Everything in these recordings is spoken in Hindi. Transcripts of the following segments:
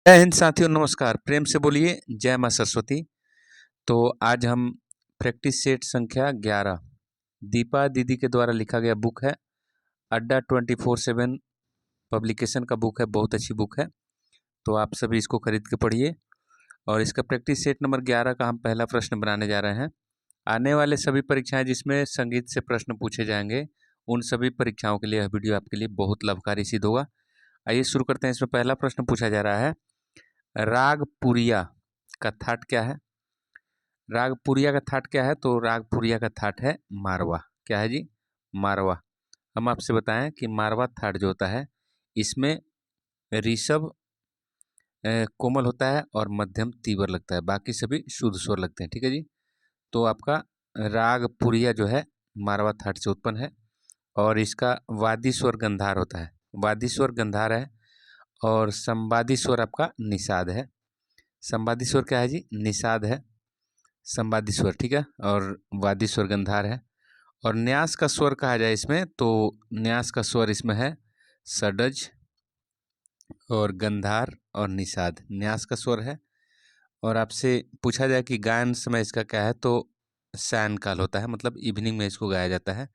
जय हिंद साथियों, नमस्कार। प्रेम से बोलिए जय माँ सरस्वती। तो आज हम प्रैक्टिस सेट संख्या 11 दीपा दीदी के द्वारा लिखा गया बुक है। अड्डा 24/7 पब्लिकेशन का बुक है, बहुत अच्छी बुक है। तो आप सभी इसको खरीद के पढ़िए। और इसका प्रैक्टिस सेट नंबर 11 का हम पहला प्रश्न बनाने जा रहे हैं। आने वाले सभी परीक्षाएं जिसमें संगीत से प्रश्न पूछे जाएंगे, उन सभी परीक्षाओं के लिए यह वीडियो आपके लिए बहुत लाभकारी सिद्ध होगा। आइए शुरू करते हैं। इसमें पहला प्रश्न पूछा जा रहा है, राग पुरिया का थाट क्या है। राग पुरिया का थाट क्या है? तो राग पुरिया का थाट है मारवा। क्या है जी? मारवा। हम आपसे बताएं कि मारवा थाट जो होता है, इसमें ऋषभ कोमल होता है और मध्यम तीव्र लगता है, बाकी सभी शुद्ध स्वर लगते हैं। ठीक है जी। तो आपका राग पुरिया जो है मारवा थाट से उत्पन्न है और इसका वादी स्वर गंधार होता है। वादी स्वर गंधार है और संवादी स्वर आपका निषाद है। संवादी स्वर क्या है जी? निषाद है संवादी स्वर। ठीक है। और वादी स्वर गंधार है। और न्यास का स्वर कहा जाए इसमें, तो न्यास का स्वर इसमें है षडज और गंधार और निषाद, न्यास का स्वर है। और आपसे पूछा जाए कि गायन समय इसका क्या है, तो सायं काल होता है, मतलब इवनिंग में इसको गाया जाता है।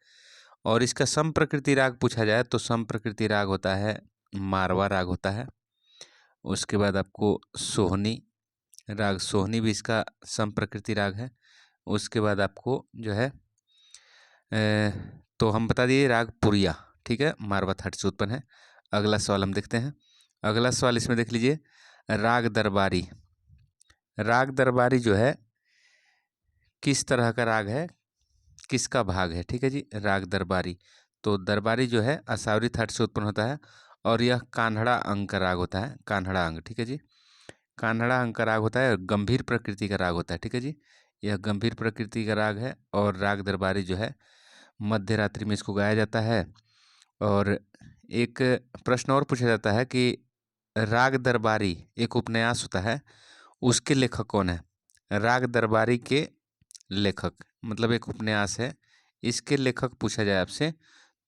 और इसका सम प्रकृति राग पूछा जाए तो सम प्रकृति राग होता है मारवा राग होता है। उसके बाद आपको सोहनी राग, सोहनी भी इसका सम प्रकृति राग है। उसके बाद आपको जो है तो हम बता दिए राग पुरिया। ठीक है, मारवा थाट से उत्पन्न है। अगला सवाल हम देखते हैं। अगला सवाल इसमें देख लीजिए, राग दरबारी। राग दरबारी जो है किस तरह का राग है, किसका भाग है? ठीक है जी, राग दरबारी। तो दरबारी जो है असावरी थाट से उत्पन्न होता है और यह कान्हड़ा अंग का राग होता है। कान्हड़ा अंग, ठीक है जी, कान्हड़ा अंग का राग होता है और गंभीर प्रकृति का राग होता है। ठीक है जी, यह गंभीर प्रकृति का राग है। और राग दरबारी जो है मध्य रात्रि में इसको गाया जाता है। और एक प्रश्न और पूछा जाता है कि राग दरबारी एक उपन्यास होता है, उसके लेखक कौन है? राग दरबारी के लेखक, मतलब एक उपन्यास है, इसके लेखक पूछा जाए आपसे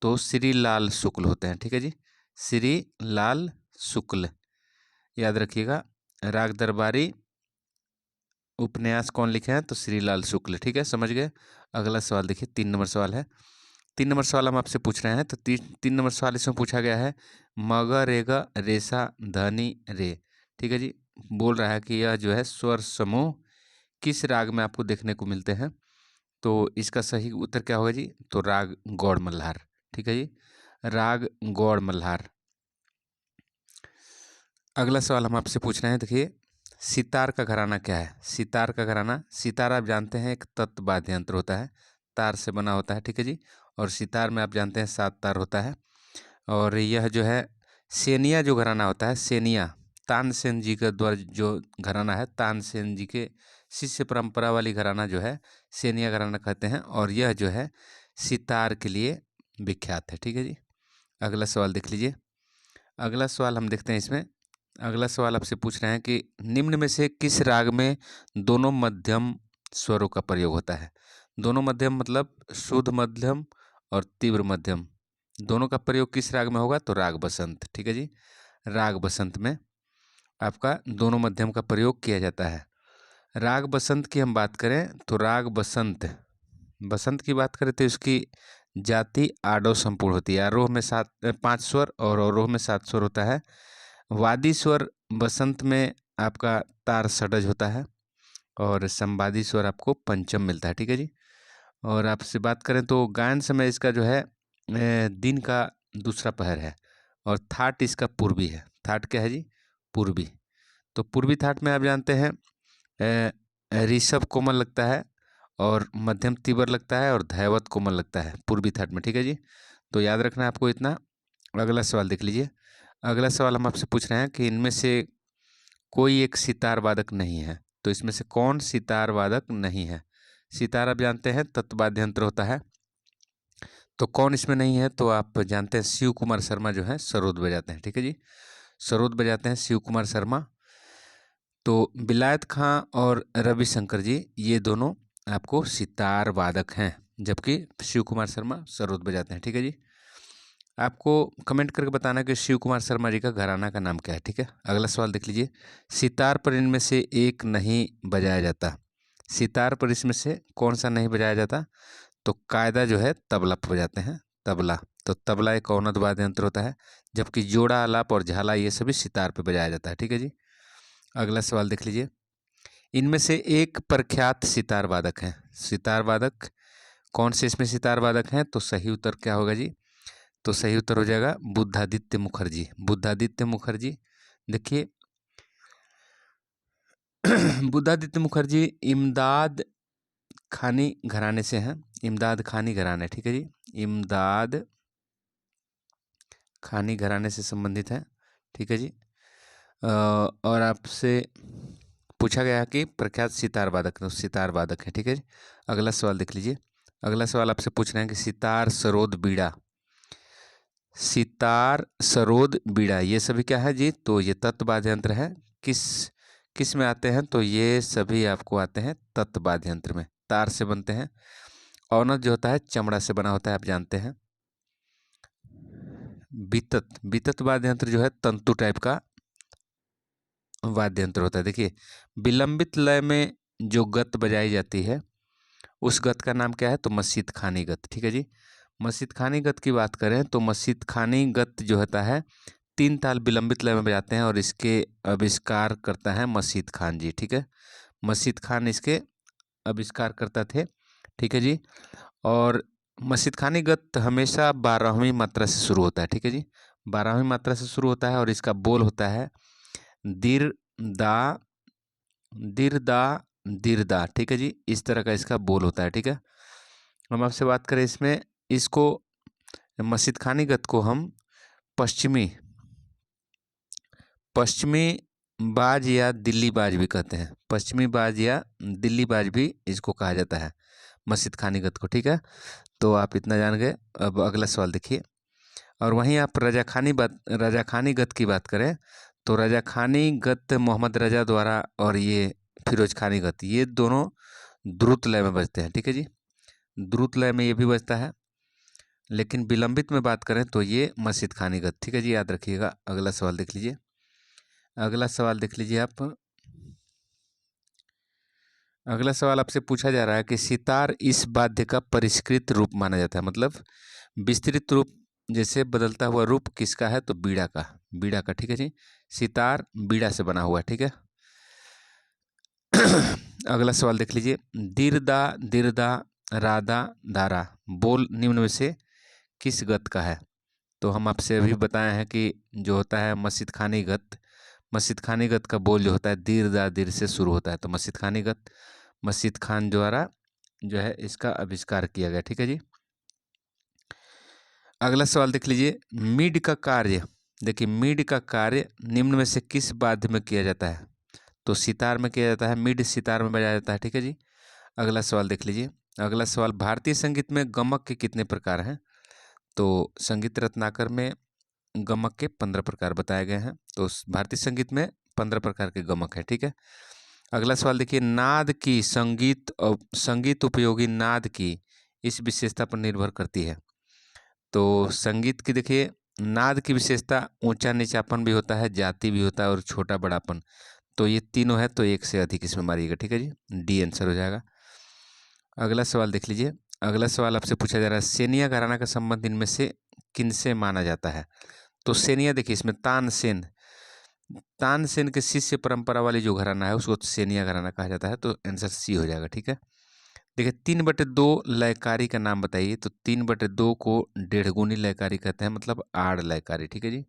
तो श्री लाल शुक्ल होते हैं। ठीक है जी, श्री लाल शुक्ल, याद रखिएगा। राग दरबारी उपन्यास कौन लिखे हैं? तो श्री लाल शुक्ल। ठीक है, समझ गए। अगला सवाल देखिए, 3 नंबर सवाल है। 3 नंबर सवाल हम आपसे पूछ रहे हैं। तो 3 नंबर सवाल इसमें पूछा गया है, मग रेगा रेसा धनी रे। ठीक है जी, बोल रहा है कि यह जो है स्वर समूह किस राग में आपको देखने को मिलते हैं। तो इसका सही उत्तर क्या होगा जी? तो राग गौड़ मल्हार। ठीक है जी, राग गौड़ मल्हार। अगला सवाल हम आपसे पूछ रहे हैं, देखिए, सितार का घराना क्या है? सितार का घराना, सितार आप जानते हैं एक तत्व वाद्य यंत्र होता है, तार से बना होता है। ठीक है जी, और सितार में आप जानते हैं 7 तार होता है। और यह जो है सेनिया जो घराना होता है, सेनिया तानसेन जी के द्वारा जो घराना है, तानसेन जी के शिष्य परंपरा वाली घराना जो है सेनिया घराना कहते हैं। और यह जो है सितार के लिए विख्यात है। ठीक है जी। अगला सवाल देख लीजिए। अगला सवाल हम देखते हैं इसमें। अगला सवाल आपसे पूछ रहे हैं कि निम्न में से किस राग में दोनों मध्यम स्वरों का प्रयोग होता है? दोनों मध्यम मतलब शुद्ध मध्यम और तीव्र मध्यम, दोनों का प्रयोग किस राग में होगा? तो राग बसंत। ठीक है जी, राग बसंत में आपका दोनों मध्यम का प्रयोग किया जाता है। राग बसंत की हम बात करें तो राग बसंत, बसंत की बात करें तो इसकी जाति आडव संपूर्ण होती है। आरोह में 5 स्वर और अवरोह में 7 स्वर होता है। वादी स्वर बसंत में आपका तार षडज होता है और संवादी स्वर आपको पंचम मिलता है। ठीक है जी। और आपसे बात करें तो गायन समय इसका जो है दिन का दूसरा पहर है और थाट इसका पूर्वी है। थाट क्या है जी? पूर्वी। तो पूर्वी थाट में आप जानते हैं ऋषभ कोमल लगता है और मध्यम तीव्र लगता है और धैवत कोमल लगता है पूर्वी थाट में। ठीक है जी, तो याद रखना है आपको इतना। अगला सवाल देख लीजिए। अगला सवाल हम आपसे पूछ रहे हैं कि इनमें से कोई एक सितार वादक नहीं है, तो इसमें से कौन सितार वादक नहीं है? सितार आप जानते हैं तत्वाद्य यंत्र होता है, तो कौन इसमें नहीं है? तो आप जानते हैं शिव कुमार शर्मा जो है सरोद बजाते हैं। ठीक है जी, सरोद बजाते हैं शिव कुमार शर्मा। तो बिलायत खां और रविशंकर जी ये दोनों आपको सितार वादक हैं, जबकि शिव कुमार शर्मा सरोद बजाते हैं। ठीक है जी। आपको कमेंट करके बताना कि शिव कुमार शर्मा जी का घराना का नाम क्या है। ठीक है, अगला सवाल देख लीजिए। सितार पर इनमें से एक नहीं बजाया जाता। सितार पर इसमें से कौन सा नहीं बजाया जाता? तो कायदा जो है तबला पर बजाते हैं, तबला। तो तबला एक औनद वाद्य यंत्र होता है, जबकि जोड़ा, आलाप और झाला ये सभी सितार पे बजाया जाता है। ठीक है जी। अगला सवाल देख लीजिए। इनमें से एक प्रख्यात सितार वादक हैं। सितार वादक कौन से इसमें सितार वादक हैं? तो सही उत्तर क्या होगा जी? तो सही उत्तर हो जाएगा बुद्धादित्य मुखर्जी। बुद्धादित्य मुखर्जी, देखिए बुद्धादित्य मुखर्जी इमदाद खानी घराने से हैं। इमदाद खानी घराने, ठीक है जी, इमदाद खानी घराने से संबंधित है। ठीक है जी। और आपसे पूछा गया है कि प्रख्यात सितार वादक, तो सितार वादक है। ठीक है जी। अगला सवाल देख लीजिए। अगला सवाल आपसे पूछ रहे हैं कि सितार, सरोद, बीड़ा, सितार, सरोद, बीड़ा ये सभी क्या है जी? तो ये तत्व वाद्य यंत्र है। किस किस में आते हैं? तो ये सभी आपको आते हैं तत्व वाद्य यंत्र में, तार से बनते हैं। औनद जो होता है चमड़ा से बना होता है, आप जानते हैं। वितत वाद्य यंत्र जो है तंतु टाइप का वाद्य यंत्र होता है। देखिए, विलंबित लय में जो गत बजाई जाती है उस गत का नाम क्या है? तो मस्जिद खानी गत। ठीक है जी। मस्जिद खानी गत की बात करें तो मस्जिद खानी गत जो होता है 3 ताल विलंबित लय में बजाते हैं, और इसके आविष्कार करता है मस्जिद खान जी। ठीक है, मस्जिद खान इसके आविष्कार करता थे। ठीक है जी। और मस्जिद खानी गत हमेशा 12वीं मात्रा से शुरू होता है। ठीक है जी, 12वीं मात्रा से शुरू होता है, और इसका बोल होता है दिर दा, दिर दा, दिर दा। ठीक है जी, इस तरह का इसका बोल होता है। ठीक है, हम आपसे बात करें इसमें, इसको मस्जिद खानी गत को हम पश्चिमी पश्चिमी बाज या दिल्ली बाज भी कहते हैं। पश्चिमी बाज या दिल्ली बाज भी इसको कहा जाता है, मस्जिद खानी गत को। ठीक है, तो आप इतना जान गए। अब अगला सवाल देखिए। और वहीं आप रजा खानी गत की बात करें तो रजा खानी गत मोहम्मद रजा द्वारा, और ये फिरोज खानी गत, ये दोनों द्रुत लय में बजते हैं। ठीक है जी, द्रुत लय में ये भी बजता है। लेकिन विलंबित में बात करें तो ये मस्जिद खानी गत। ठीक है जी, याद रखिएगा। अगला सवाल देख लीजिए। अगला सवाल देख लीजिए आप। अगला सवाल आपसे पूछा जा रहा है कि सितार इस वाद्य का परिष्कृत रूप माना जाता है, मतलब विस्तृत रूप, जैसे बदलता हुआ रूप किसका है? तो बीड़ा का, बीड़ा का। ठीक है जी, सितार बीड़ा से बना हुआ है। ठीक है। अगला सवाल देख लीजिए। दिरदा, दिरदा, राधा, दारा बोल निम्न में से किस गत का है? तो हम आपसे अभी बताए हैं कि जो होता है मस्जिद खानी गत, मस्जिद खानी गत का बोल जो होता है दीर दा दीर से शुरू होता है। तो मस्जिद खानी गत मस्जिद खान द्वारा जो है इसका आविष्कार किया गया। ठीक है जी। अगला सवाल देख लीजिए। मीड का कार्य, देखिए मीड का कार्य निम्न में से किस वाद्य में किया जाता है? तो सितार में किया जाता है, मीड सितार में बजाया जाता है। ठीक है जी। अगला सवाल देख लीजिए। अगला सवाल, भारतीय संगीत में गमक के कितने प्रकार हैं? तो संगीत रत्नाकर में गमक के 15 प्रकार बताए गए हैं। तो भारतीय संगीत में 15 प्रकार के गमक है। ठीक है। अगला सवाल देखिए। नाद की संगीत और संगीत उपयोगी नाद की इस विशेषता पर निर्भर करती है। तो संगीत की देखिए नाद की विशेषता ऊंचा नीचापन भी होता है, जाति भी होता है, और छोटा बड़ापन। तो ये तीनों है, तो एक से अधिक इसमें मारिएगा। ठीक है जी, डी आंसर हो जाएगा। अगला सवाल देख लीजिए। अगला सवाल आपसे पूछा जा रहा है सेनिया घराना का संबंध इनमें से किनसे माना जाता है? तो सेनिया देखिए इसमें तानसेन, तानसेन के शिष्य परंपरा वाली जो घराना है उसको सेनिया घराना कहा जाता है। तो आंसर सी हो जाएगा। ठीक है। देखिए 3/2 लयकारी का नाम बताइए। तो 3/2 को डेढ़गुनी लयकारी कहते हैं, मतलब आड़ लयकारी। ठीक है जी,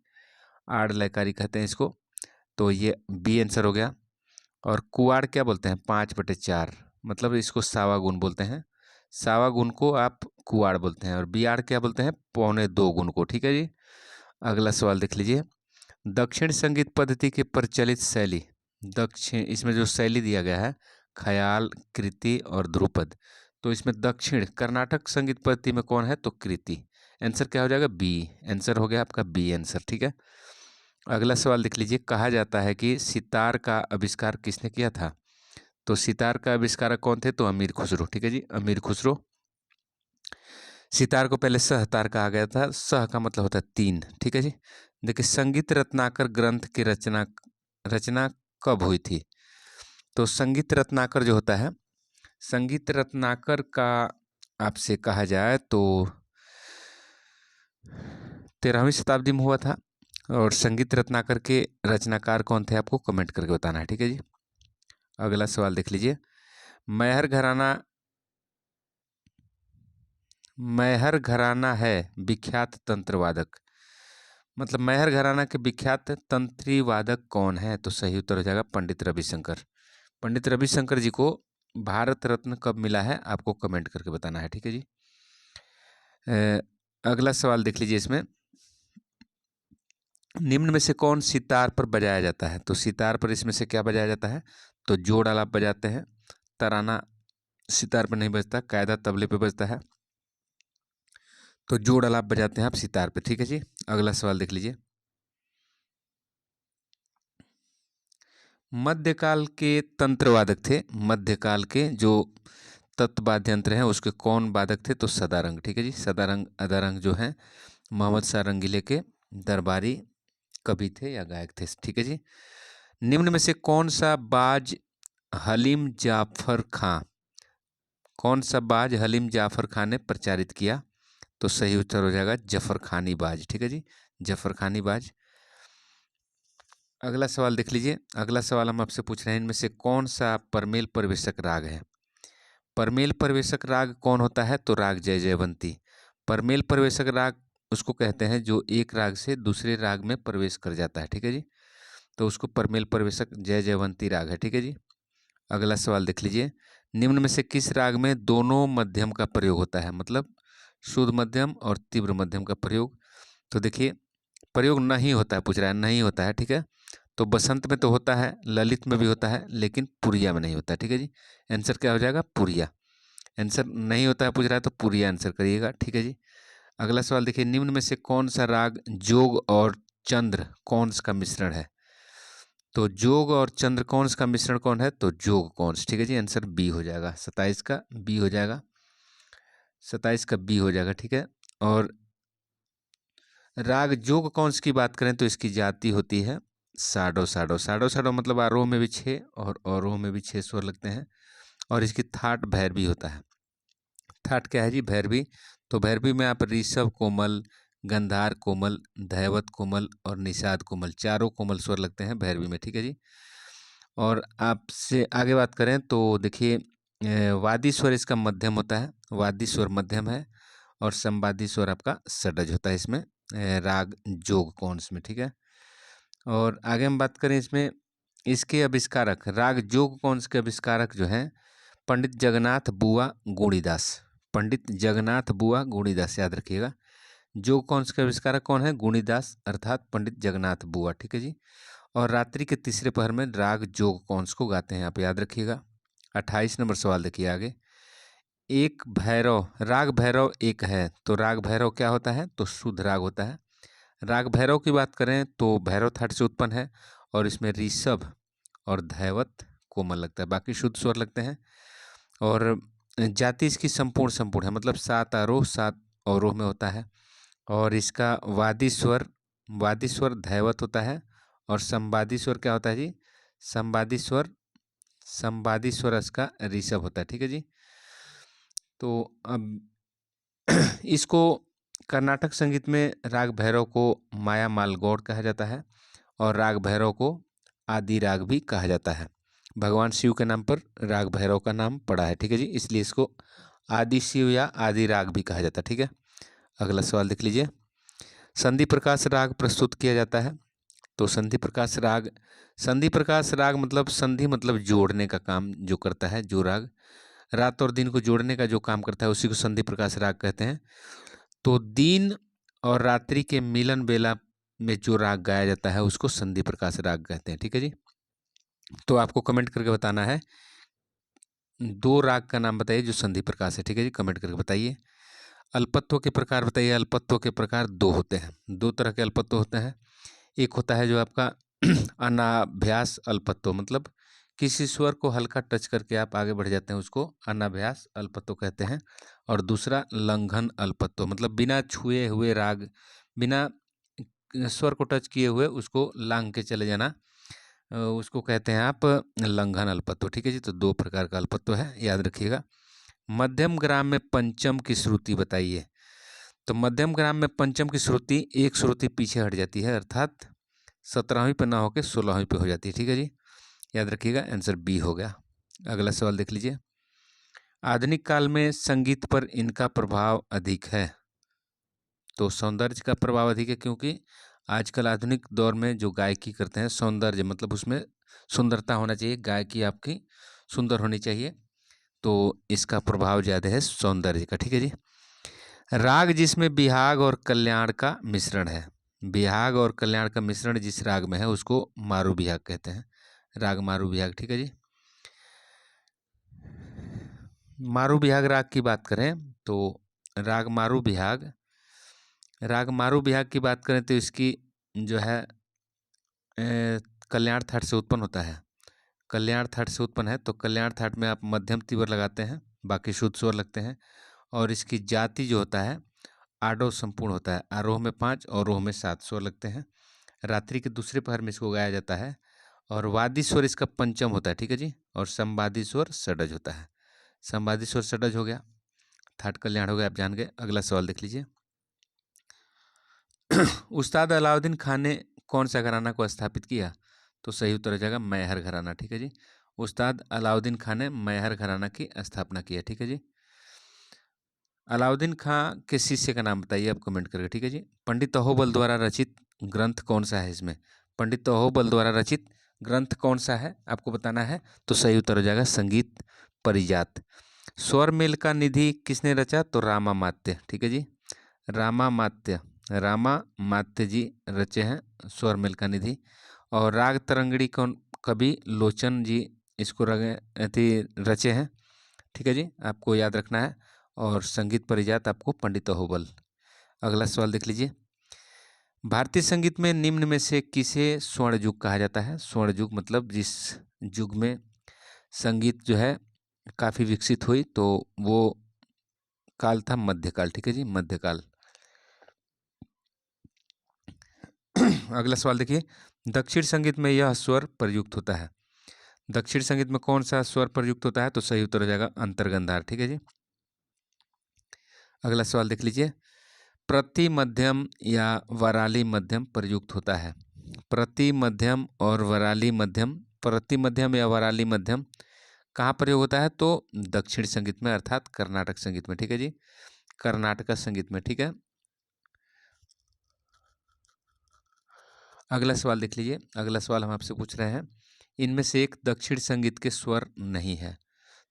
आड़ लयकारी कहते हैं इसको। तो ये बी आंसर हो गया। और कुआड़ क्या बोलते हैं? 5/4, मतलब इसको सावा गुण बोलते हैं। सावा गुण को आप कुआड़ बोलते हैं। और बियाड़ क्या बोलते हैं? 2.25 गुण को। ठीक है जी। अगला सवाल देख लीजिए। दक्षिण संगीत पद्धति की प्रचलित शैली, दक्षिण इसमें जो शैली दिया गया है ख्याल, कृति और ध्रुपद। तो इसमें दक्षिण कर्नाटक संगीत पद्धति में कौन है? तो कृति। आंसर क्या हो जाएगा? बी आंसर हो गया आपका, बी आंसर। ठीक है। अगला सवाल देख लीजिए। कहा जाता है कि सितार का आविष्कार किसने किया था? तो सितार का आविष्कारक कौन थे? तो अमीर खुसरो। ठीक है जी, अमीर खुसरो। सितार को पहले सहतार कहा गया था। सह का मतलब होता है 3, ठीक है जी। देखिए, संगीत रत्नाकर ग्रंथ की रचना रचना कब हुई थी? तो संगीत रत्नाकर जो होता है, संगीत रत्नाकर का आपसे कहा जाए तो 13वीं शताब्दी में हुआ था। और संगीत रत्नाकर के रचनाकार कौन थे, आपको कमेंट करके बताना है, ठीक है जी। अगला सवाल देख लीजिए। मैहर घराना है विख्यात तंत्रवादक। मतलब मैहर घराना के विख्यात तंत्री वादक कौन है? तो सही उत्तर हो जाएगा पंडित रविशंकर। पंडित रविशंकर जी को भारत रत्न कब मिला है, आपको कमेंट करके बताना है, ठीक है जी। अगला सवाल देख लीजिए। इसमें निम्न में से कौन सितार पर बजाया जाता है? तो सितार पर इसमें से क्या बजाया जाता है? तो जोड़ आलाप बजाते हैं। तराना सितार पर नहीं बजता, कायदा तबले पे बजता है। तो जोड़ आलाप बजाते हैं आप सितार पे, ठीक है जी। अगला सवाल देख लीजिए। मध्यकाल के तंत्रवादक थे, मध्यकाल के जो तत्वाद्य यंत्र हैं उसके कौन वादक थे? तो सदारंग, ठीक है जी। सदारंग अदारंग जो है मोहम्मद शाह रंगीले के दरबारी कवि थे या गायक थे, ठीक है जी। निम्न में से कौन सा बाज हलीम जाफर खां, कौन सा बाज हलीम जाफर खां ने प्रचारित किया? तो सही उत्तर हो जाएगा जफर खानी बाज, ठीक है जी, जफर खानी बाज। अगला सवाल देख लीजिए। अगला सवाल हम आपसे पूछ रहे हैं, इनमें से कौन सा परमेल परिवेशक राग है? परमेल परिवेशक राग कौन होता है? तो राग जय जयवंती। परमेल परिवेशक राग उसको कहते हैं जो एक राग से दूसरे राग में प्रवेश कर जाता है, ठीक है जी। तो उसको परमेल परिवेशक जय जयवंती राग है, ठीक है जी। अगला सवाल देख लीजिए। निम्न में से किस राग में दोनों मध्यम का प्रयोग होता है? मतलब शुद्ध मध्यम और तीव्र मध्यम का प्रयोग। तो देखिए, प्रयोग नहीं होता है, पूछ रहा है, नहीं होता है, ठीक है। तो बसंत में तो होता है, ललित में भी होता है, लेकिन पुरिया में नहीं होता, ठीक है जी। आंसर क्या हो जाएगा? पुरिया। आंसर नहीं होता है, पूछ रहा है, तो पुरिया आंसर करिएगा, ठीक है जी। अगला सवाल देखिए। निम्न में से कौन सा राग जोग और चंद्र कौंस का मिश्रण है? तो जोग और चंद्र कौंस का मिश्रण कौन है? तो जोग कौंस, ठीक है जी। आंसर बी हो जाएगा, 27 का बी हो जाएगा, 27 का बी हो जाएगा, ठीक है। और राग जोग कौंस की बात करें तो इसकी जाति होती है साडो साडो। साडो साडो मतलब आरोह में भी 6 और अवरोह में भी 6 स्वर लगते हैं। और इसकी थाट भैरवी होता है। थाट क्या है जी? भैरवी। तो भैरवी में आप ऋषभ कोमल, गंधार कोमल, धैवत कोमल और निषाद कोमल, चारों कोमल स्वर लगते हैं भैरवी में, ठीक है जी। और आपसे आगे बात करें तो देखिए, वादी स्वर इसका मध्यम होता है, वादी स्वर मध्यम है। और संवादी स्वर आपका षडज होता है इसमें, राग जोग कौंस में, ठीक है। और आगे हम बात करें इसमें, इसके आविष्कारक, राग जोग कौंस के आविष्कारक जो हैं पंडित जगन्नाथ बुआ गुणीदास। पंडित जगन्नाथ बुआ गुणीदास, याद रखिएगा। जोग कौंस के आविष्कारक कौन है? गुणीदास अर्थात पंडित जगन्नाथ बुआ, ठीक है जी। और रात्रि के तीसरे पहर में राग जोग कौंस को गाते हैं, आप याद रखिएगा। 28 नंबर सवाल देखिए आगे। एक भैरव, राग भैरव एक है, तो राग भैरव क्या होता है? तो शुद्ध राग होता है। राग भैरव की बात करें तो भैरव थाट से उत्पन्न है और इसमें ऋषभ और धैवत कोमल लगता है, बाकी शुद्ध स्वर लगते हैं। और जाति इसकी संपूर्ण संपूर्ण है, मतलब 7 आरोह 7 अवरोह में होता है। और इसका वादी स्वर धैवत होता है। और संवादी स्वर क्या होता है जी? संवादी स्वर इसका ऋषभ होता है, ठीक है जी। तो अब इसको कर्नाटक संगीत में राग भैरव को माया मालगौड़ कहा जाता है और राग भैरव को आदि राग भी कहा जाता है। भगवान शिव के नाम पर राग भैरव का नाम पड़ा है, ठीक है जी, इसलिए इसको आदि शिव या आदि राग भी कहा जाता है, ठीक है। अगला सवाल देख लीजिए। संधि प्रकाश राग प्रस्तुत किया जाता है। तो संधि प्रकाश राग मतलब संधि मतलब जोड़ने का काम जो करता है, जो राग रात और दिन को जोड़ने का जो काम करता है उसी को संधि प्रकाश राग कहते हैं। तो दिन और रात्रि के मिलन बेला में जो राग गाया जाता है उसको संधि प्रकाश राग कहते हैं, ठीक है जी। तो आपको कमेंट करके बताना है, 2 राग का नाम बताइए जो संधि प्रकाश है, ठीक है जी, कमेंट करके बताइए। अल्पत्व के प्रकार बताइए। अल्पत्व के प्रकार 2 होते हैं, 2 तरह के अल्पत्व होते हैं। एक होता है जो आपका अनाभ्यास अल्पत्व, मतलब किसी स्वर को हल्का टच करके आप आगे बढ़ जाते हैं, उसको अनाभ्यास अल्पत्व कहते हैं। और दूसरा लंघन अल्पत्व, मतलब बिना छुए हुए राग, बिना स्वर को टच किए हुए उसको लांघ के चले जाना, उसको कहते हैं आप लंघन अल्पत्व। ठीक है जी, तो दो प्रकार का अल्पत्व है, याद रखिएगा। मध्यम ग्राम में पंचम की श्रुति बताइए। तो मध्यम ग्राम में पंचम की श्रुति एक श्रुति पीछे हट जाती है, अर्थात 17वीं पे ना होकर 16वीं पे हो जाती है। ठीक है जी, याद रखिएगा, आंसर बी हो गया। अगला सवाल देख लीजिए। आधुनिक काल में संगीत पर इनका प्रभाव अधिक है। तो सौंदर्य का प्रभाव अधिक है, क्योंकि आजकल आधुनिक दौर में जो गायकी करते हैं, सौंदर्य मतलब उसमें सुंदरता होना चाहिए, गायकी आपकी सुंदर होनी चाहिए, तो इसका प्रभाव ज़्यादा है सौंदर्य का। ठीक है जी। राग जिसमें बिहाग और कल्याण का मिश्रण है, बिहाग और कल्याण का मिश्रण जिस राग में है उसको मारू बिहाग कहते हैं, राग मारू बिहाग। ठीक है जी। मारू बिहाग राग की बात करें तो राग मारू बिहाग, राग मारू बिहाग की बात करें तो इसकी जो है कल्याण थाट से उत्पन्न होता है, कल्याण थाट से उत्पन्न है। तो कल्याण थाट में आप मध्यम तीव्र लगाते हैं, बाकी शुद्ध स्वर लगते हैं। और इसकी जाति जो होता है आडो संपूर्ण होता है, आरोह में 5 और रोह में 7 स्वर लगते हैं। रात्रि के दूसरे पहर में इसको गाया जाता है। और वादी स्वर इसका पंचम होता है। ठीक है जी। और संवादी स्वर षडज होता है, संवादी स्वर षडज हो गया, थाट कल्याण हो गया, आप जान गए। अगला सवाल देख लीजिए। उस्ताद अलाउद्दीन खान ने कौन सा घराना को स्थापित किया? तो सही उत्तर हो जाएगा मैहर घराना। ठीक है जी, उस्ताद अलाउद्दीन खान ने मैहर घराना की स्थापना की है। ठीक है जी। अलाउद्दीन खां के शिष्य का नाम बताइए आप कमेंट करके। ठीक है जी। पंडित अहोबल द्वारा रचित ग्रंथ कौन सा है? इसमें पंडित अहोबल द्वारा रचित ग्रंथ कौन सा है आपको बताना है, तो सही उत्तर हो जाएगा संगीत परिजात। स्वर मेल का निधि किसने रचा? तो रामामात्य। ठीक है जी, रामामात्य, रामामात्य जी रचे हैं स्वर मेल का निधि। और राग तरंगड़ी कौन कवि लोचन जी इसको रचे हैं। ठीक है जी, आपको याद रखना है। और संगीत परिजात आपको पंडित अहोबल। अगला सवाल देख लीजिए। भारतीय संगीत में निम्न में से किसे स्वर्ण युग कहा जाता है? स्वर्ण युग मतलब जिस युग में संगीत जो है काफ़ी विकसित हुई, तो वो काल था मध्यकाल। ठीक है जी, मध्यकाल। अगला सवाल देखिए। दक्षिण संगीत में यह स्वर प्रयुक्त होता है, दक्षिण संगीत में कौन सा स्वर प्रयुक्त होता है? तो सही उत्तर हो जाएगा अंतर्गंधार। ठीक है जी। अगला सवाल देख लीजिए। प्रति मध्यम या वराली मध्यम प्रयुक्त होता है, प्रति मध्यम और वराली मध्यम, प्रति मध्यम या वराली मध्यम कहाँ प्रयोग होता है? तो दक्षिण संगीत में, अर्थात कर्नाटक संगीत में। ठीक है जी, कर्नाटक संगीत में। ठीक है। अगला सवाल देख लीजिए। अगला सवाल हम आपसे पूछ रहे हैं, इनमें से एक दक्षिण संगीत के स्वर नहीं है।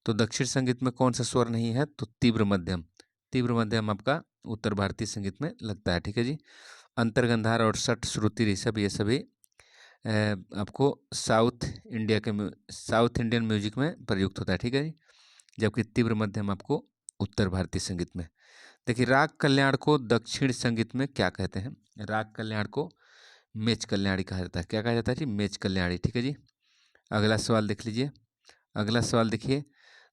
तो दक्षिण संगीत में कौन सा स्वर नहीं है? तो तीव्र मध्यम, तीव्र मध्यम आपका उत्तर भारतीय संगीत में लगता है। ठीक है जी। अंतर्गंधार और षट श्रुति ऋषभ ये सभी आपको साउथ इंडियन म्यूजिक में प्रयुक्त होता है। ठीक है जी। जबकि तीव्र मध्यम आपको उत्तर भारतीय संगीत में। देखिए, राग कल्याण को दक्षिण संगीत में क्या कहते हैं? राग कल्याण को मेच कल्याणी कहा जाता है। क्या कहा जाता है जी? मेच कल्याणी। ठीक है जी। अगला सवाल देख लीजिए। अगला सवाल देखिए,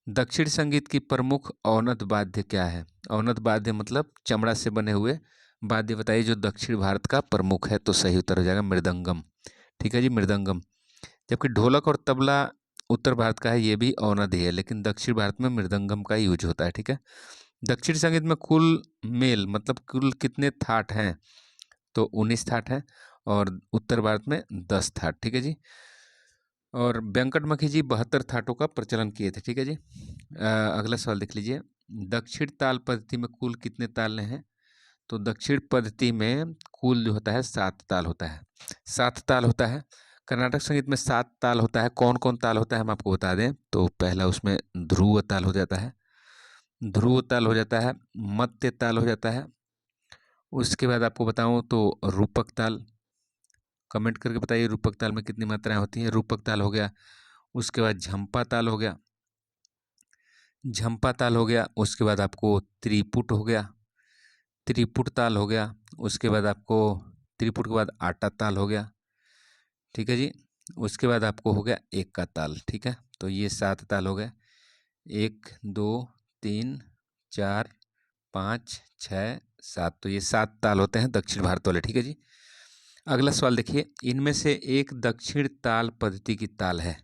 दक्षिण संगीत की प्रमुख औनत वाद्य क्या है? औनत वाद्य मतलब चमड़ा से बने हुए वाद्य बताइए जो दक्षिण भारत का प्रमुख है। तो सही उत्तर हो जाएगा मृदंगम। ठीक है जी, मृदंगम। जबकि ढोलक और तबला उत्तर भारत का है, ये भी औनद ही है, लेकिन दक्षिण भारत में मृदंगम का यूज होता है। ठीक है। दक्षिण संगीत में कुल मेल मतलब कुल कितने थाट हैं? तो 19 थाट हैं, और उत्तर भारत में 10 थाट। ठीक है जी। और वेंकटमखी जी 72 थाटों का प्रचलन किए थे। ठीक है जी। अगला सवाल देख लीजिए। दक्षिण ताल पद्धति में कुल कितने ताल हैं? तो दक्षिण पद्धति में कुल जो होता है 7 ताल होता है, 7 ताल होता है। कर्नाटक संगीत में 7 ताल होता है। कौन कौन ताल होता है हम आपको बता दें। तो पहला उसमें ध्रुव ताल हो जाता है, ध्रुव ताल हो जाता है, मत्य ताल हो जाता है। उसके बाद आपको बताऊं तो रूपक ताल, कमेंट करके बताइए रूपक ताल में कितनी मात्राएं होती हैं। रूपक ताल हो गया। उसके बाद झंपा ताल हो गया, झंपा ताल हो गया। उसके बाद आपको त्रिपुट हो गया, त्रिपुट ताल हो गया। उसके बाद आपको त्रिपुट के बाद आटा ताल हो गया। ठीक है जी। उसके बाद आपको हो गया 1 का ताल, ठीक है। तो ये 7 ताल हो गए, 1 2 3 4 5 6 7, तो ये 7 ताल होते हैं दक्षिण भारत वाले, ठीक है जी। अगला सवाल देखिए, इनमें से एक दक्षिण ताल पद्धति की ताल है।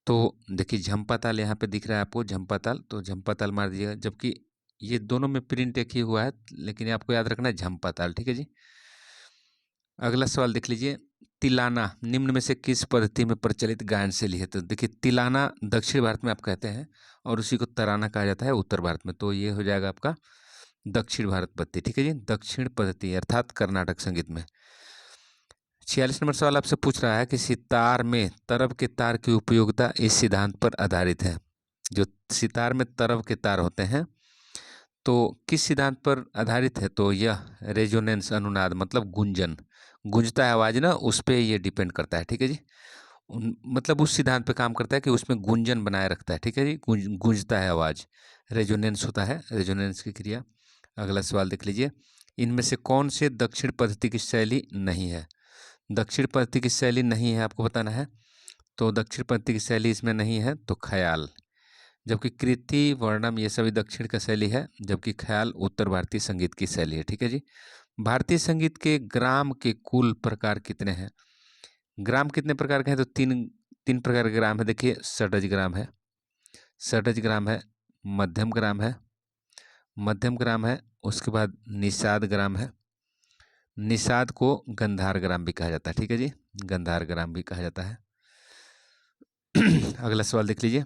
तो देखिए झंपा ताल यहाँ पे दिख रहा है आपको, झंपा ताल, तो झंपा ताल मार दीजिएगा, जबकि ये दोनों में प्रिंट एक ही हुआ है, लेकिन ये आपको याद रखना है झंपा ताल, ठीक है जी। अगला सवाल देख लीजिए, तिलाना निम्न में से किस पद्धति में प्रचलित गायन शैली है। तो देखिए तिलाना दक्षिण भारत में आप कहते हैं और उसी को तराना कहा जाता है उत्तर भारत में, तो ये हो जाएगा आपका दक्षिण भारत पद्धति, ठीक है जी, दक्षिण पद्धति अर्थात कर्नाटक संगीत में। 46 नंबर सवाल आपसे पूछ रहा है कि सितार में तरब के तार की उपयोगिता इस सिद्धांत पर आधारित है। जो सितार में तरब के तार होते हैं तो किस सिद्धांत पर आधारित है, तो यह रेजोनेंस अनुनाद मतलब गुंजन, गूंजता है आवाज ना, उस पर ये डिपेंड करता है, ठीक है जी। मतलब उस सिद्धांत पे काम करता है कि उसमें गुंजन बनाए रखता है, ठीक है जी, गूंजता है आवाज, रेजोनेंस होता है, रेजोनेंस की क्रिया। अगला सवाल देख लीजिए, इनमें से कौन से दक्षिण पद्धति की शैली नहीं है। दक्षिण पद्धति की शैली नहीं है आपको बताना है, तो दक्षिण पद्धति की शैली इसमें नहीं है तो ख्याल, जबकि कृति वर्णम ये सभी दक्षिण का शैली है, जबकि ख्याल उत्तर भारतीय संगीत की शैली है, ठीक है जी। भारतीय संगीत के ग्राम के कुल प्रकार कितने हैं। ग्राम कितने प्रकार के हैं, तो तीन तीन प्रकार के ग्राम है। देखिए षडज ग्राम है, षडज ग्राम है, मध्यम ग्राम है, मध्यम ग्राम है, उसके बाद निषाद ग्राम है, निषाद को गंधार ग्राम भी कहा जाता है, ठीक है जी, गंधार ग्राम भी कहा जाता है। अगला सवाल देख लीजिए,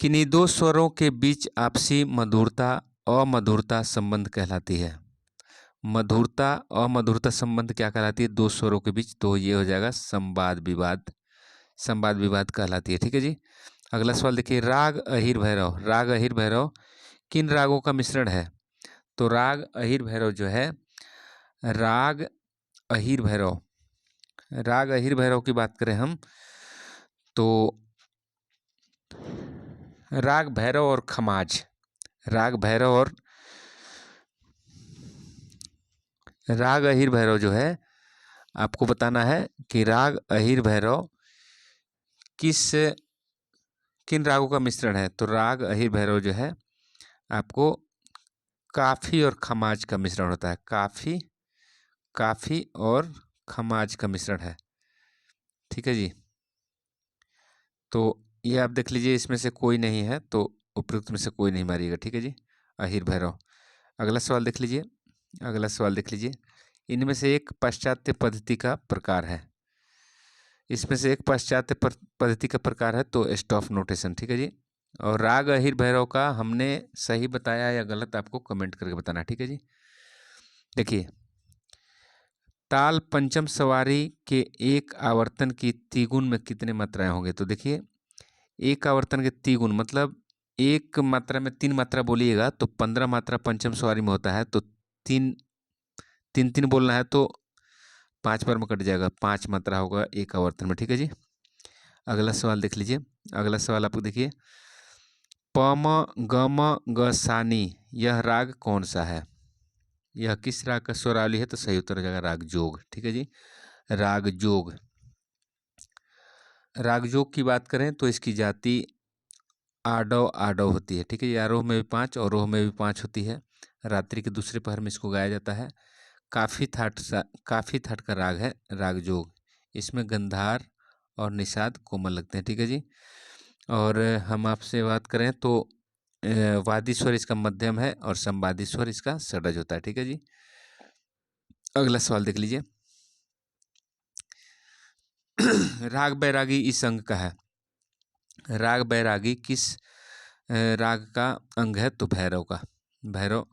किन्हीं दो स्वरों के बीच आपसी मधुरता अमधुरता संबंध कहलाती है। मधुरता अमधुरता संबंध क्या कहलाती है दो स्वरों के बीच, तो ये हो जाएगा संवाद विवाद, संवाद विवाद कहलाती है, ठीक है जी। अगला सवाल देखिए, राग अहिर भैरव, राग अहिर भैरव किन रागों का मिश्रण है। तो राग अहिर भैरव जो है, राग अहिर भैरव, राग अहिर भैरव की बात करें हम तो राग भैरव और खमाज, राग भैरव और राग अहिर भैरव जो है आपको बताना है कि राग अहिर भैरव किन रागों का मिश्रण है। तो राग अहिर भैरव जो है आपको काफी और खमाज का मिश्रण होता है, काफी काफी और खमाज का मिश्रण है, ठीक है जी। तो ये आप देख लीजिए, इसमें से कोई नहीं है तो उपयुक्त में से कोई नहीं मारिएगा, ठीक है जी, अहिर भैरव। अगला सवाल देख लीजिए, अगला सवाल देख लीजिए, इनमें से एक पाश्चात्य पद्धति का प्रकार है, इसमें से एक पाश्चात्य पद्धति का प्रकार है तो स्टॉप नोटेशन, ठीक है जी। और राग अहिर भैरव का हमने सही बताया या गलत आपको कमेंट करके बताना, ठीक है जी। देखिए ताल पंचम सवारी के एक आवर्तन की तिगुन में कितने मात्राएं होंगे। तो देखिए एक आवर्तन के तिगुन मतलब एक मात्रा में 3 मात्रा बोलिएगा तो 15 मात्रा पंचम सवारी में होता है, तो तीन तीन तीन बोलना है तो 5 बार में कट जाएगा, 5 मात्रा होगा एक आवर्तन में, ठीक है जी। अगला सवाल देख लीजिए, अगला सवाल आपको देखिए, पम गम ग सानी यह राग कौन सा है, यह किस राग का स्वरावली है। तो सही उत्तर हो जाएगा राग जोग, ठीक है जी, राग जोग। राग जोग की बात करें तो इसकी जाति आडव आडव होती है, ठीक है जी, आरोह में भी 5 और रोह में भी 5 होती है। रात्रि के दूसरे पहर में इसको गाया जाता है। काफी थाट का राग है राग जोग, इसमें गंधार और निषाद कोमल लगते हैं, ठीक है जी। और हम आपसे बात करें तो वादी स्वर इसका मध्यम है और संवादी स्वर इसका षडज होता है, ठीक है जी। अगला सवाल देख लीजिए, राग बैरागी इस अंग का है, राग बैरागी किस राग का अंग है। तो भैरव का, भैरव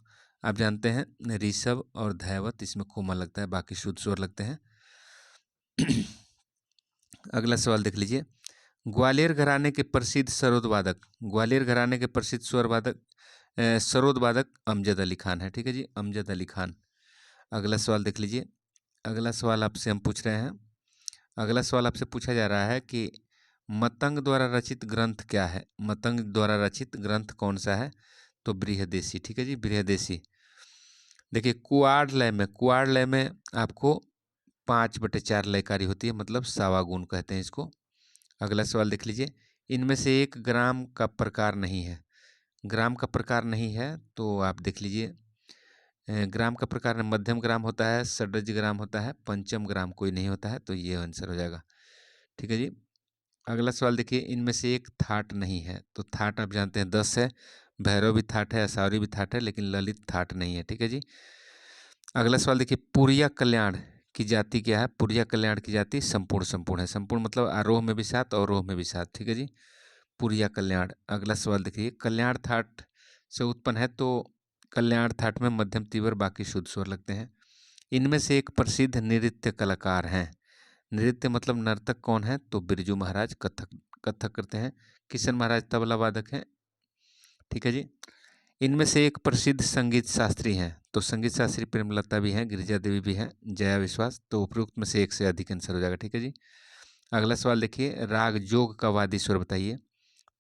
आप जानते हैं ऋषभ और धैवत इसमें कोमल लगता है, बाकी शुद्ध स्वर लगते हैं। अगला सवाल देख लीजिए, ग्वालियर घराने के प्रसिद्ध सरोद वादक, ग्वालियर घराने के प्रसिद्ध स्वर वादक सरोद वादक अमजद अली खान है, ठीक है जी, अमजद अली खान। अगला सवाल देख लीजिए, अगला सवाल आपसे हम पूछ रहे हैं, अगला सवाल आपसे पूछा जा रहा है कि मतंग द्वारा रचित ग्रंथ क्या है, मतंग द्वारा रचित ग्रंथ कौन सा है। तो बृहदेशी, ठीक है जी, बृहदेशी। देखिए कुआड़ लय में, कुआड़ लय में आपको 5/4 लयकारी होती है, मतलब सावा गुण कहते हैं इसको। अगला सवाल देख लीजिए, इनमें से एक ग्राम का प्रकार नहीं है। ग्राम का प्रकार नहीं है तो आप देख लीजिए, ग्राम का प्रकार मध्यम ग्राम होता है, षड्ज ग्राम होता है, पंचम ग्राम कोई नहीं होता है, तो ये आंसर हो जाएगा। ठीक है जी। अगला सवाल देखिए, इनमें से एक थाट नहीं है। तो थाट आप जानते हैं 10 है, भैरव भी थाट है, असौरी भी थाट है, लेकिन ललित थाट नहीं है। ठीक है जी। अगला सवाल देखिए, पुरिया कल्याण की जाति क्या है? पुरिया कल्याण की जाति संपूर्ण संपूर्ण है। संपूर्ण मतलब आरोह में भी 7, अवरोह में भी 7। ठीक है जी, पुरिया कल्याण। अगला सवाल देखिए, कल्याण थाट से उत्पन्न है, तो कल्याण थाट में मध्यम तीव्र बाकी शुद्ध स्वर लगते हैं। इनमें से एक प्रसिद्ध नृत्य कलाकार हैं। नृत्य मतलब नर्तक कौन है? तो बिरजू महाराज कथक कथक करते हैं। किशन महाराज तबला वादक हैं। ठीक है जी। इनमें से एक प्रसिद्ध संगीत शास्त्री हैं। तो संगीत शास्त्री प्रेमलता भी हैं, गिरिजा देवी भी हैं, जया विश्वास। तो उपरोक्त में से एक से अधिक आंसर हो जाएगा। ठीक है जी। अगला सवाल देखिए, राग जोग का वादी स्वर बताइए।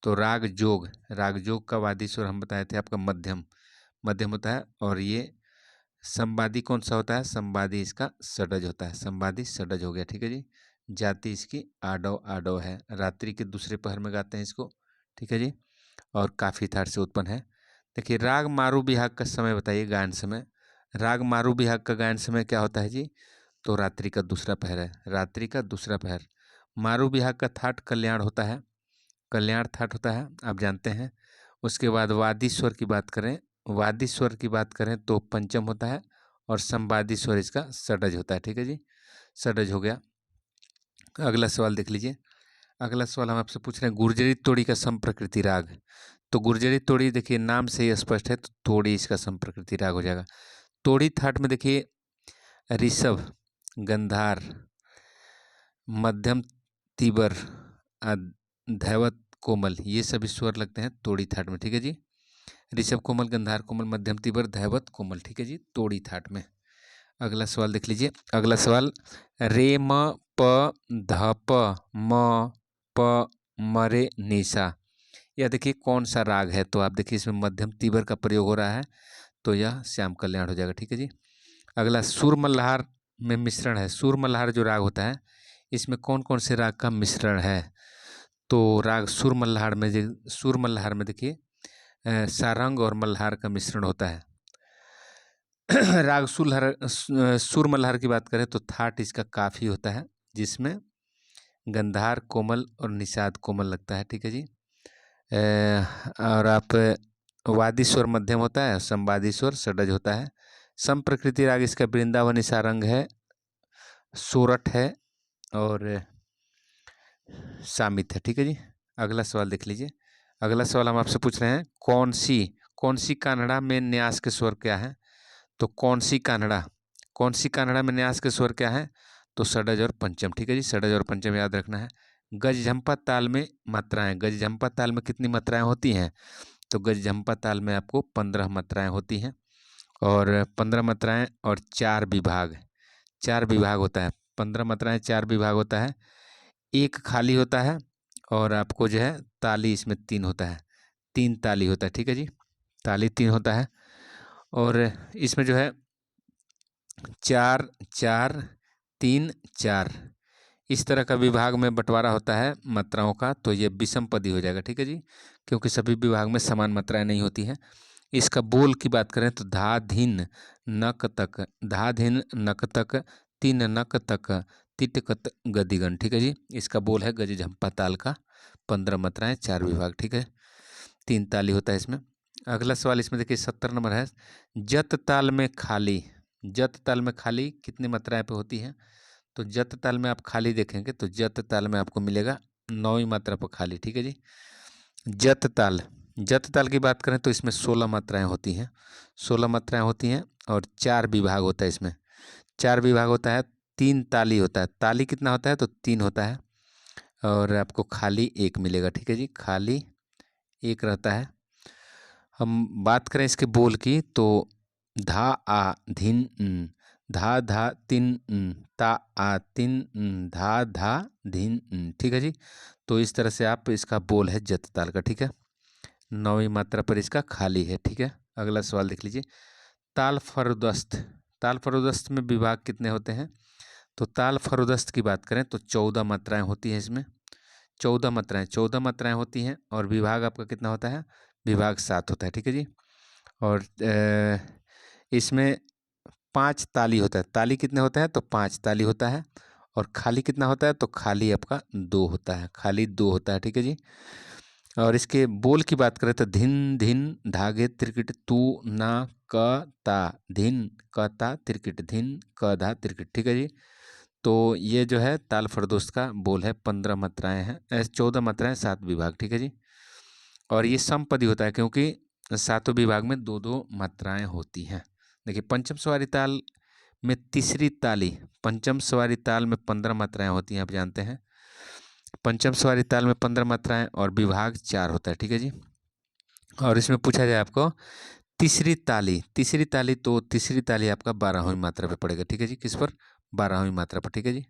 तो राग जोग का वादी स्वर हम बताए थे आपका मध्यम मध्यम होता है। और ये संवादी कौन सा होता है? संवादी इसका षडज होता है। संवादी षडज हो गया। ठीक है जी। जाति इसकी आडव आडव है। रात्रि के दूसरे पहर में गाते हैं इसको। ठीक है जी। और काफी थाट से उत्पन्न है। देखिए, राग मारू बिहाग का समय बताइए, गायन समय। राग मारू बिहाग का गायन समय क्या होता है जी? तो रात्रि का दूसरा पहर है। रात्रि का दूसरा पहर। मारू बिहाग का थाट कल्याण होता है। कल्याण थाट होता है, आप जानते हैं। उसके बाद वादी स्वर की बात करें, वादी स्वर की बात करें तो पंचम होता है। और संवादी स्वर इसका षडज होता है। ठीक है जी, षडज हो गया। अगला सवाल देख लीजिए। अगला सवाल हम आपसे पूछ रहे हैं, गुर्जरी तोड़ी का संप्रकृति राग। तो गुर्जरी तोड़ी देखिए नाम से ही स्पष्ट है, तो तोड़ी इसका संप्रकृति राग हो जाएगा। तोड़ी थाट में देखिए ऋषभ, गंधार, मध्यम तीबर, धैवत कोमल, ये सभी स्वर लगते हैं तोड़ी थाट में। ठीक है जी। ऋषभ कोमल, गंधार कोमल, मध्यम तीबर, धैवत कोमल। ठीक है जी, तोड़ी थाट में। अगला सवाल देख लीजिए। अगला सवाल, रे म प ध प म प म रे निशा, यह देखिए कौन सा राग है? तो आप देखिए इसमें मध्यम तीबर का प्रयोग हो रहा है, तो यह श्याम कल्याण हो जाएगा। ठीक है जी। अगला, सुर मल्हार में मिश्रण है। सुर मल्हार जो राग होता है, इसमें कौन कौन से राग का मिश्रण है? तो राग सुर मल्हार में देखिए सारंग और मल्हार का मिश्रण होता है। राग सुर मल्हार की बात करें तो थाट इसका काफी होता है, जिसमें गंधार कोमल और निषाद कोमल लगता है। ठीक है जी। और आप वादी स्वर मध्यम होता है, संवादी स्वर षडज होता है। संप्रकृति राग इसका वृंदावनी सारंग है, सोरठ है और सामित है। ठीक है जी। अगला सवाल देख लीजिए। अगला सवाल हम आपसे पूछ रहे हैं, कौन सी कान्हड़ा में न्यास के स्वर क्या है? तो कौन सी कान्हड़ा में न्यास के स्वर क्या है? तो षडज और पंचम। ठीक है जी, षडज और पंचम याद रखना है। गज झंपा ताल में मात्राएं, गज झंपा ताल में कितनी मात्राएं होती हैं? तो गज झंपा ताल में आपको 15 मात्राएं होती हैं। और 15 मात्राएं और 4 विभाग होता है। 15 मात्राएं 4 विभाग होता है। एक खाली होता है और आपको जो है ताली इसमें 3 होता है, 3 ताली होता है। ठीक है जी, ताली 3 होता है। और इसमें जो है 4 4 3 4 इस तरह का विभाग में बंटवारा होता है मात्राओं का, तो ये विषम पदी हो जाएगा। ठीक है जी, क्योंकि सभी विभाग में समान मात्राएं नहीं होती हैं। इसका बोल की बात करें तो धा धिन नक तक, धा धिन नक तक, तीन नक तक, तिटकत गदिगन। ठीक है जी, इसका बोल है गज झंपा ताल का, 15 मात्राएं 4 विभाग। ठीक है, 3 ताली होता है इसमें। अगला सवाल इसमें देखिए 70 नंबर है, जत ताल में खाली कितनी मात्राएं पे होती हैं? तो जत ताल में आप खाली देखेंगे तो जत ताल में आपको मिलेगा 9वीं मात्रा पर खाली। ठीक है जी। जत ताल की बात करें तो इसमें 16 मात्राएं होती हैं, 16 मात्राएं होती हैं और 4 विभाग होता है इसमें, 4 विभाग होता है, 3 ताली होता है। ताली कितना होता है? तो 3 होता है और आपको खाली 1 मिलेगा। ठीक है जी, खाली 1 रहता है। हम बात करें इसके बोल की तो धा आ धिन धा धा तिन ता आ तिन धा धा धिन। ठीक है जी, तो इस तरह से आप इसका बोल है जत ताल का। ठीक है, 9वीं मात्रा पर इसका खाली है। ठीक है, अगला सवाल देख लीजिए। ताल फरुदस्त में विभाग कितने होते हैं? तो ताल फरोदस्त की बात करें तो 14 मात्राएं होती हैं इसमें, 14 मात्राएं होती हैं। और विभाग आपका कितना होता है, विभाग 7 होता है, ठीक है जी। और इसमें 5 ताली होता है। ताली कितने होता है, तो 5 ताली होता है। और खाली कितना होता है, तो खाली आपका 2 होता है, खाली 2 होता है, ठीक है जी। और इसके बोल की बात करें तो धिन धिन धागे त्रिकिट तू ना क ता, धिन क ता त्रिकिट, धिन क धा त्रिकिट, ठीक है जी। तो ये जो है ताल फरदोस्त का बोल है। 15 मात्राएं हैं, 14 मात्राएं, 7 विभाग, ठीक है जी। और ये समपदी होता है क्योंकि 7 विभाग में 2-2 मात्राएं होती हैं। देखिए पंचम सवारी ताल में तीसरी ताली, पंचम सवारी ताल में 15 मात्राएं होती हैं, आप जानते हैं। पंचम सवारी ताल में 15 मात्राएं और विभाग 4 होता है, ठीक है जी। और इसमें पूछा जाए आपको तीसरी ताली, तीसरी ताली, तो तीसरी ताली आपका 12वीं मात्रा पे पड़ेगा, ठीक है जी। किस पर, 12वीं मात्रा पर, ठीक है जी।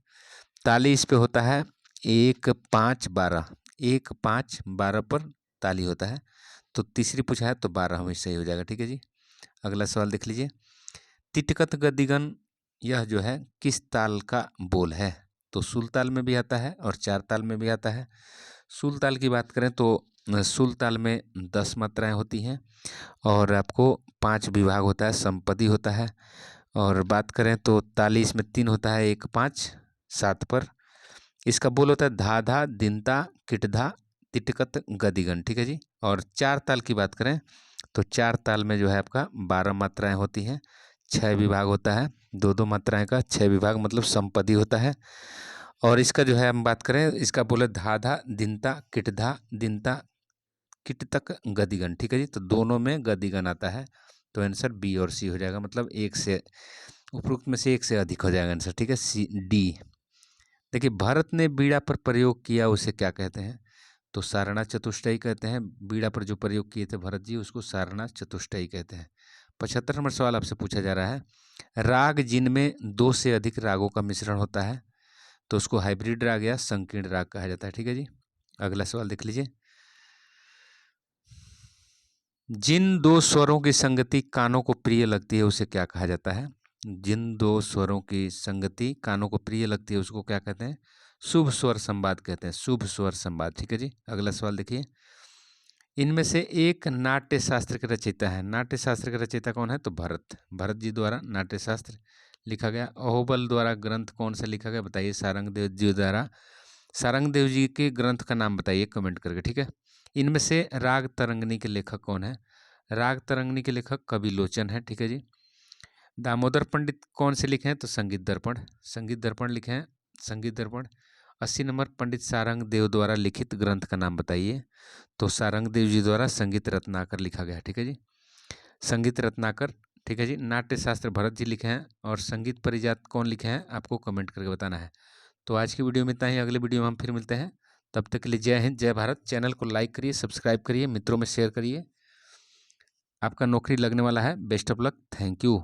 ताली इस पे होता है 1 5 12, 1 5 12 पर ताली होता है। तो तीसरी पूछा है तो 12वीं सही हो जाएगा, ठीक है जी। अगला सवाल देख लीजिए। तिटकत गद्दिगन यह जो है किस ताल का बोल है, तो सुल ताल में भी आता है और 4 ताल में भी आता है। सुल ताल की बात करें तो सुल ताल में 10 मात्राएं होती हैं और आपको 5 विभाग होता है, संपदी होता है। और बात करें तो ताली इसमें 3 होता है, 1 5 7 पर। इसका बोल होता है धा धा दिनता किटधा तिटकत गदिगन, ठीक है जी। और 4 ताल की बात करें तो 4 ताल में जो है आपका 12 मात्राएं होती हैं, 6 विभाग होता है, 2-2 मात्राएं का 6 विभाग मतलब संपदी होता है। और इसका जो है हम बात करें, इसका बोले धा धा दिनता किट तक गदिगन, ठीक है जी। तो दोनों में गदिगन आता है, तो आंसर बी और सी हो जाएगा, मतलब एक से उपरोक्त में से एक से अधिक हो जाएगा आंसर, ठीक है, सी डी। देखिए भरत ने बीड़ा पर प्रयोग किया उसे क्या कहते हैं, तो सारणा चतुष्टयी कहते हैं। बीड़ा पर जो प्रयोग किए थे भरत जी उसको सारणा चतुष्टयी कहते हैं। 75 नंबर सवाल आपसे पूछा जा रहा है, राग जिनमें 2 से अधिक रागों का मिश्रण होता है तो उसको हाइब्रिड राग या संकीर्ण राग कहा जाता है, ठीक है जी। अगला सवाल देख लीजिए। जिन 2 स्वरों की संगति कानों को प्रिय लगती है उसे क्या कहा जाता है, जिन 2 स्वरों की संगति कानों को प्रिय लगती है उसको क्या कहते हैं, शुभ स्वर संवाद कहते हैं, शुभ स्वर संवाद, ठीक है जी। अगला सवाल देखिए। इनमें से एक नाट्य शास्त्र के रचयिता है, नाट्य शास्त्र के रचयिता कौन है, तो भरत, भरत जी द्वारा नाट्य शास्त्र लिखा गया। अहोबल द्वारा ग्रंथ कौन सा लिखा गया, बताइए। सारंगदेव जी द्वारा, सारंगदेव जी के ग्रंथ का नाम बताइए कमेंट करके, ठीक है। इनमें से राग तरंगिणी के लेखक कौन है, राग तरंगिणी के लेखक कवि लोचन है, ठीक है जी। दामोदर पंडित कौन से लिखे हैं, तो संगीत दर्पण, संगीत दर्पण लिखे हैं, संगीत दर्पण। 80 नंबर पंडित सारंग देव द्वारा लिखित ग्रंथ का नाम बताइए, तो सारंग देव जी द्वारा संगीत रत्नाकर लिखा गया, ठीक है जी, संगीत रत्नाकर, ठीक है जी। नाट्य शास्त्र भरत जी लिखे हैं और संगीत परिजात कौन लिखे हैं आपको कमेंट करके बताना है। तो आज की वीडियो में इतना ही, अगले वीडियो में हम फिर मिलते हैं, तब तक के लिए जय हिंद जय भारत। चैनल को लाइक करिए, सब्सक्राइब करिए, मित्रों में शेयर करिए। आपका नौकरी लगने वाला है, best of luck, thank you.